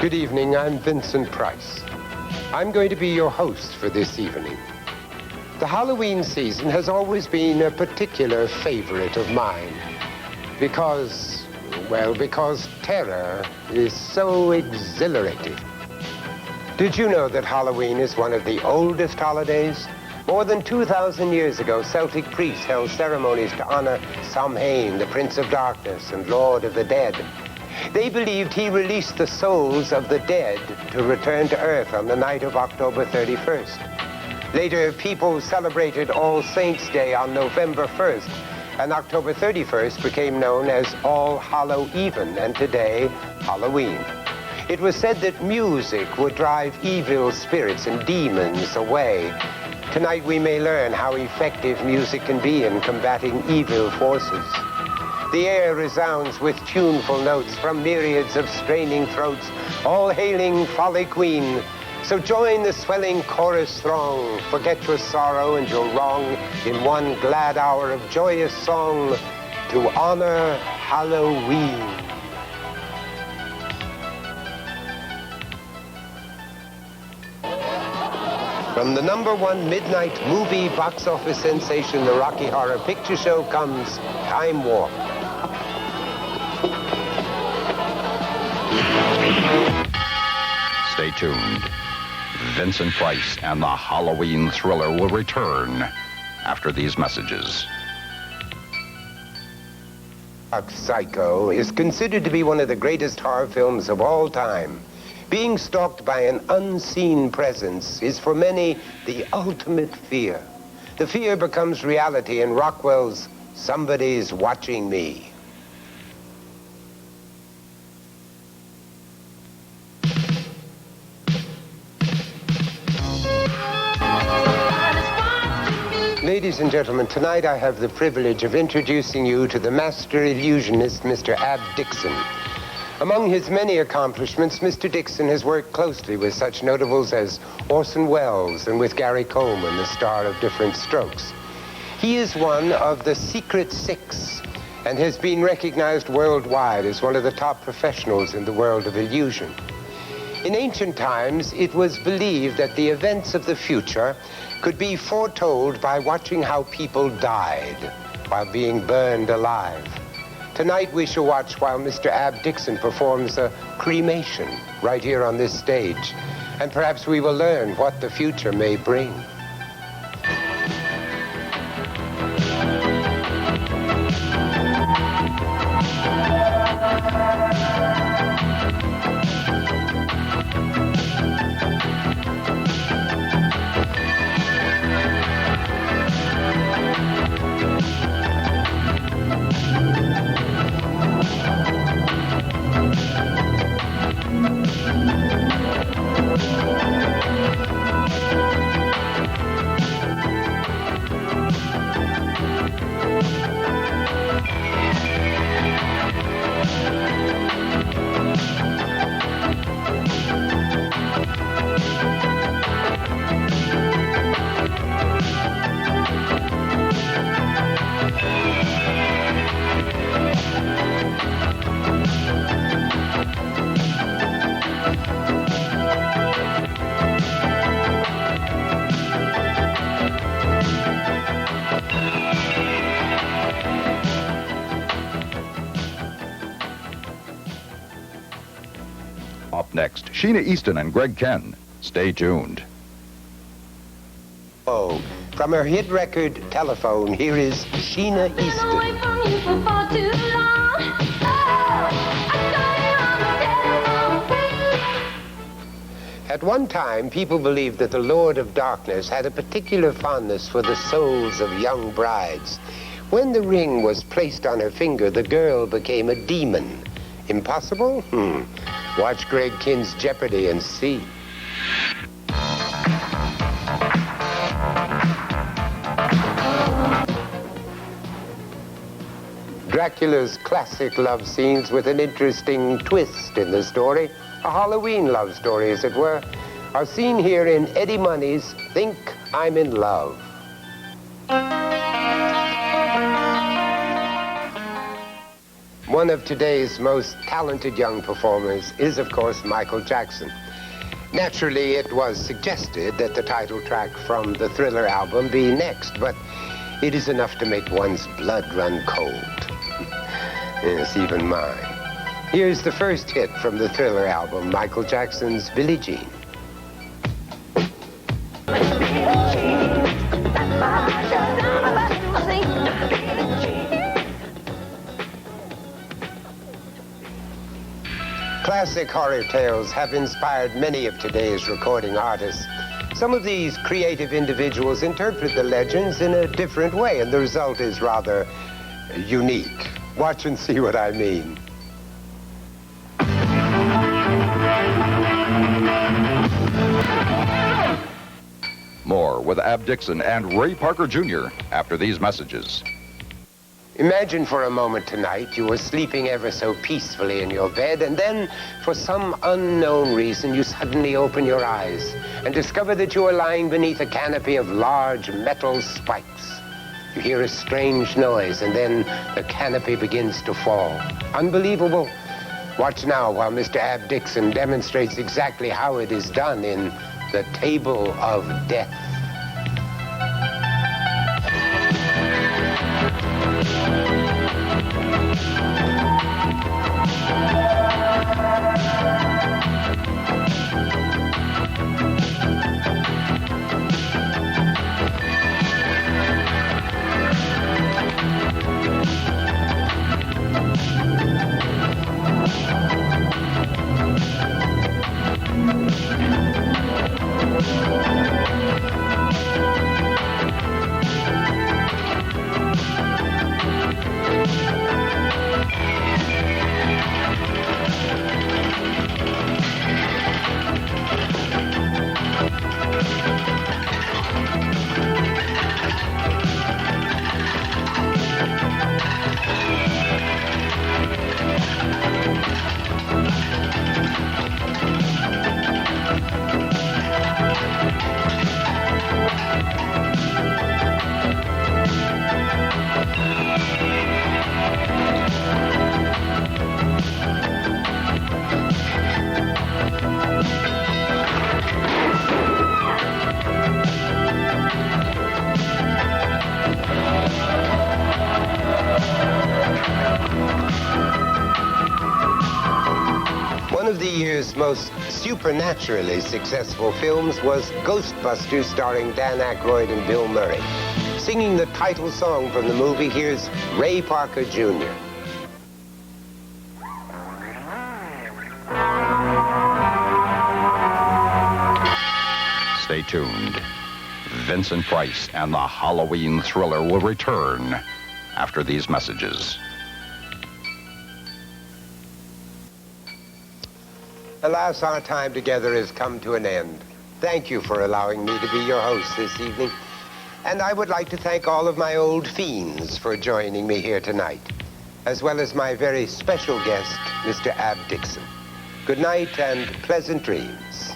Good evening, I'm Vincent Price. I'm going to be your host for this evening. The Halloween season has always been a particular favorite of mine because terror is so exhilarating. Did you know that Halloween is one of the oldest holidays? More than 2,000 years ago, Celtic priests held ceremonies to honor Samhain, the Prince of Darkness and Lord of the Dead. They believed he released the souls of the dead to return to Earth on the night of October 31st. Later, people celebrated All Saints' Day on November 1st, and October 31st became known as All Hallow Even, and today, Halloween. It was said that music would drive evil spirits and demons away. Tonight, we may learn how effective music can be in combating evil forces. The air resounds with tuneful notes from myriads of straining throats, all hailing Folly Queen. So join the swelling chorus throng, forget your sorrow and your wrong in one glad hour of joyous song to honor Halloween. From the #1 midnight movie box office sensation, the Rocky Horror Picture Show, comes Time Warp. Stay tuned. Vincent Price and the Halloween thriller will return after these messages. Psycho is considered to be one of the greatest horror films of all time. Being stalked by an unseen presence is for many the ultimate fear. The fear becomes reality in Rockwell's Somebody's Watching Me. Ladies and gentlemen, tonight I have the privilege of introducing you to the master illusionist, Mr. Ab Dixon. Among his many accomplishments, Mr. Dixon has worked closely with such notables as Orson Welles and with Gary Coleman, the star of Different Strokes. He is one of the Secret Six and has been recognized worldwide as one of the top professionals in the world of illusion. In ancient times, it was believed that the events of the future could be foretold by watching how people died while being burned alive. Tonight we shall watch while Mr. Ab Dixon performs a cremation right here on this stage, and perhaps we will learn what the future may bring. Up next, Sheena Easton and Greg Ken. Stay tuned. Oh, from her hit record Telephone, here is Sheena Easton. At one time, people believed that the Lord of Darkness had a particular fondness for the souls of young brides. When the ring was placed on her finger, the girl became a demon. Impossible? Watch Greg Kinn's Jeopardy and see. Dracula's classic love scenes with an interesting twist in the story, a Halloween love story as it were, are seen here in Eddie Money's Think I'm in Love. One of today's most talented young performers is, of course, Michael Jackson. Naturally, it was suggested that the title track from the Thriller album be next, but it is enough to make one's blood run cold. Yes, even mine. Here's the first hit from the Thriller album, Michael Jackson's Billie Jean. Classic horror tales have inspired many of today's recording artists. Some of these creative individuals interpret the legends in a different way, and the result is rather unique. Watch and see what I mean. More with Ab Dixon and Ray Parker Jr. after these messages. Imagine for a moment tonight you were sleeping ever so peacefully in your bed, and then, for some unknown reason, you suddenly open your eyes and discover that you are lying beneath a canopy of large metal spikes. You hear a strange noise, and then the canopy begins to fall. Unbelievable? Watch now while Mr. Ab Dixon demonstrates exactly how it is done in The Table of Death. One of the year's most supernaturally successful films was Ghostbusters, starring Dan Aykroyd and Bill Murray. Singing the title song from the movie, here's Ray Parker Jr. Stay tuned. Vincent Price and the Halloween Thriller will return after these messages. Alas, our time together has come to an end. Thank you for allowing me to be your host this evening. And I would like to thank all of my old fiends for joining me here tonight, as well as my very special guest, Mr. Ab Dixon. Good night and pleasant dreams.